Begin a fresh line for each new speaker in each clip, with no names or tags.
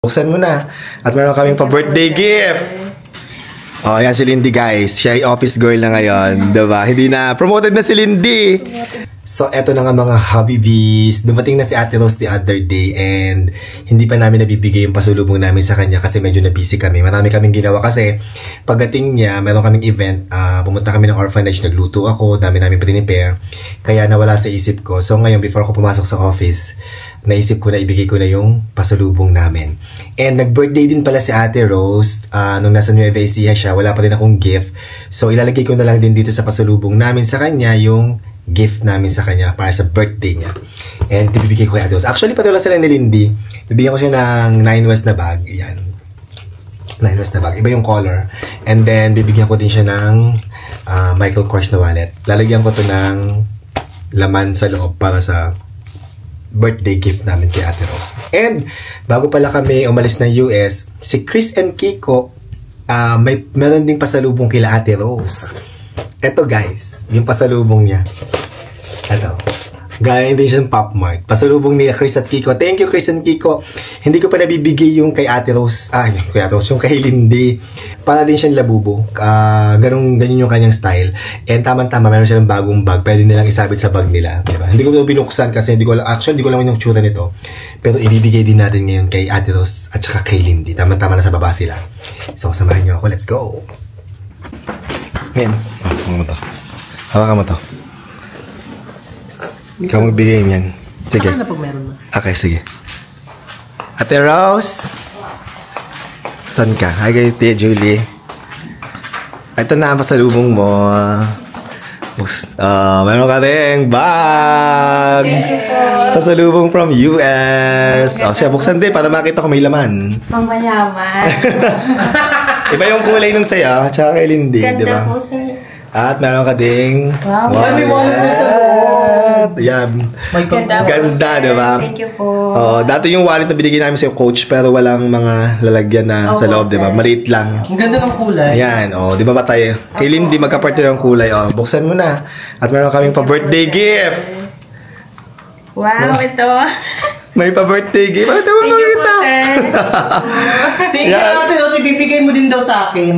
Buksan mo na. At meron kaming pa-birthday gift. Oh, yan si Lindy, guys. Siya ay office girl na ngayon. Diba? Hindi na. Promoted na si Lindy. So, eto na nga mga Habibis. Dumating na si Ate Rose the other day and hindi pa namin nabibigay yung pasulubong namin sa kanya kasi medyo na-busy kami. Marami kaming ginawa kasi pagdating niya, meron kaming event. Pumunta kami ng orphanage, nagluto ako, dami namin prepare. Kaya nawala sa isip ko. So, ngayon, before ako pumasok sa office, naisip ko na ibigay ko na yung pasalubong namin. And nag-birthday din pala si Ate Rose. Nung nasa Nueva Ecija siya, wala pa rin akong gift. So, ilalagay ko na lang din dito sa pasalubong namin sa kanya yung gift namin sa kanya para sa birthday niya. And ibibigay ko kay Ate Rose. Actually, pati wala sila ni Lindy. Bibigyan ko siya ng 9 West na bag. Yan. 9 West na bag. Iba yung color. And then, bibigyan ko din siya ng Michael Kors na wallet. Lalagyan ko to ng laman sa loob para sa birthday gift namin kay Ate Rose. And bago pala kami umalis ng US, si Chris and Kiko meron ding pasalubong kila Ate Rose. Eto guys, yung pasalubong niya. Eto. Galing din siya ng Pop Mart. Pasalubong ni Chris at Kiko. Thank you, Chris and Kiko. Hindi ko pa nabibigay yung kay Ate Rose. Kay Ate Rose, yung kay Lindy. Para din siyang labubo. Ganun yung kanyang style. And tama-tama, meron silang bagong bag. Pwede nilang isabit sa bag nila. Diba? Hindi ko ito binuksan kasi hindi ko lang yung tsura nito. Pero ibibigay din natin ngayon kay Ate Rose at saka kay Lindy. Tama-tama na sa baba sila. So, samahan niyo ako. Let's go! Ngayon. Hawakan mo to. Hawakan mo to. Ikaw magbigay niyan. Sige.
Saka na pag meron na.
Okay, sige. Ate Rose! Saan ka? Hi kay Tia Julie. Ito na ang pasalubong mo. Meron ka rin bag!
Thank you po.
Pasalubong from US. Siya, buksan din para makita ko may laman.
Pangmayaman.
Iba yung kulay nung saya, tsaka kay Lindy, di ba?
Ganda po, sir.
At meron ka ding
Wow.
may wallet. Yan.
Ganda po,
Ganda,
sir.
di ba?
Thank you po.
Dati yung wallet na binigay namin sa'yo, coach, pero walang mga lalagyan na sa loob, di ba? Maliit lang.
Ang ganda ng kulay.
Yan, di ba ba tayo? Kay Lindy, magkaparte ng kulay. Buksan mo na. At meron kaming pa-birthday gift.
Wow, ito.
May pa-birthday gift. Ito mo
Thank you po,
makita.
sir.
Thank you, Ate Rose. Ibibigay mo din daw sa akin.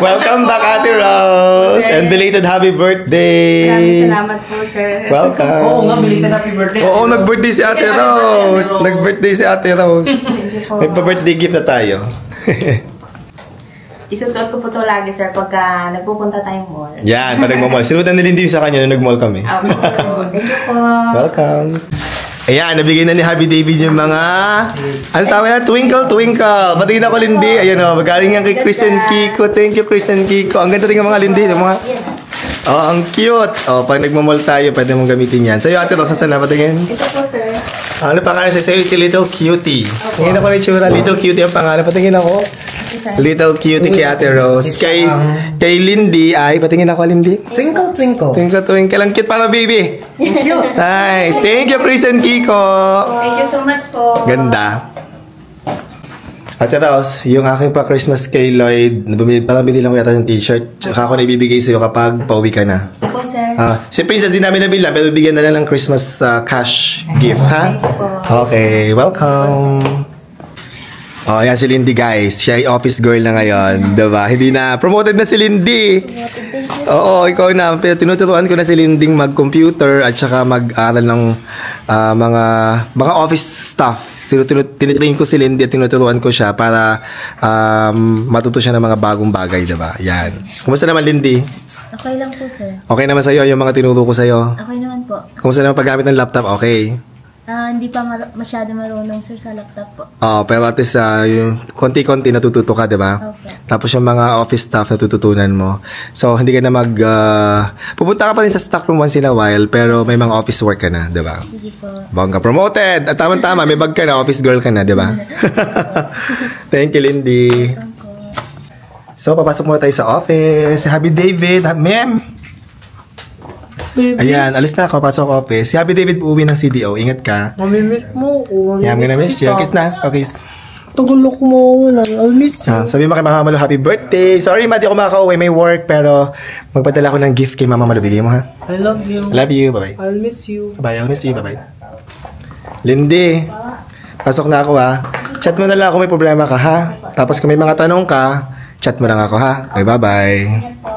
Welcome back, Ate Rose.
Sir.
And belated happy birthday.
Maraming salamat po, sir.
Welcome.
Oo nga, belated happy birthday.
Oo, nag-birthday si Ate Rose. Nag-birthday si Ate Rose.
Thank you po.
May pa-birthday gift na tayo.
Isusuot ko po ito lagi, sir, pagka nagpupunta tayong mall.
Yan, pag nagmamall. Sinutan ni Lindy sa kanya nung nag-mall kami.
Thank you po.
Welcome. Ayan, nabigay na ni Happy David yung mga ano tawag na? Twinkle, twinkle. Batiin ako, Lindy. Ayan magaling yan kay Chris and Kiko. Thank you, Chris and Kiko. Ang ganda rin ng mga Lindy. Yung mga ang cute. Pag nagmamall tayo, pwede mong gamitin yan. Sa'yo, Ate Rose, saan na patingin?
Ito po, sir.
Ano pangalan sa'yo? Si Little Cutie. Tingin ako na itsura. Little Cutie ang pangalan. Patingin ako. Little Cutie kay Ate Rose. Kay Lindy, patingin ako, Lindy.
Twinkle, twinkle.
Twinkle, twinkle. Ang cute para, baby.
Cute.
Nice. Thank you, Chris and Kiko.
Thank you so much po.
Ganda. Ate Rose, yung aking pa-Christmas kay Lloyd, parang binili ko yata ng t-shirt. Tsaka ako na ibibigay sa'yo kapag pauwi ka na.
Ito po, sir.
Si Princess din namin nabilang, pero bigyan na lang ng Christmas cash gift, ha?
Thank you po.
Okay, welcome. Yan si Lindy, guys. Siya ay office girl na ngayon, diba? Hindi na. Promoted na si Lindy. Oo, ikaw na. Pero tinuturuan ko na si Lindy mag-computer at saka mag-aral ng mga office stuff. Tinitrain ko si Lindy at tinuturuan ko siya para matuto siya ng mga bagong bagay, diba? Yan. Kumusta naman, Lindy?
Okay lang po, sir.
Okay naman sa'yo yung mga tinuro ko sa'yo?
Okay naman po.
Kumusta naman paggamit ng laptop? Okay.
Hindi pa masyado marunong, sir, sa laptop po.
Pero at least yung konti-konti natututo ka, di ba?
Okay.
Tapos yung mga office stuff natututunan mo. So, hindi ka na pupunta ka pa rin sa stockroom once in a while, pero may mga office work ka na, di ba?
Hindi po.
Bongga promoted! At tama-tama, may bag ka na, office girl ka na, di ba? Thank you, Lindy. So, papasok muna tayo sa office. Si Happy David. Ma'am! Ayan, alis na ako, pasok office. Si Happy David uuwi ng CDO. Ingat ka.
Mamimiss mo ko.
Yeah, I'm gonna miss you. Kiss na. Okay.
Tagal ako mawawala. I'll miss you.
Sabi mo kay Mama Malu, happy birthday. Sorry, ma, di ako makaka-uwi. May work, pero magpadala ko ng gift kay Mama Malu. Bigay mo, ha?
I love you.
I love you. Bye-bye.
I'll miss you.
Bye-bye. I'll miss you. Bye-bye. Lindy, pasok na ako, ha? Chat mo na lang kung may problema ka, ha? Tapos kung may mga tanong ka, chat mo lang ako, ha? Okay, bye-bye.
Ingat po.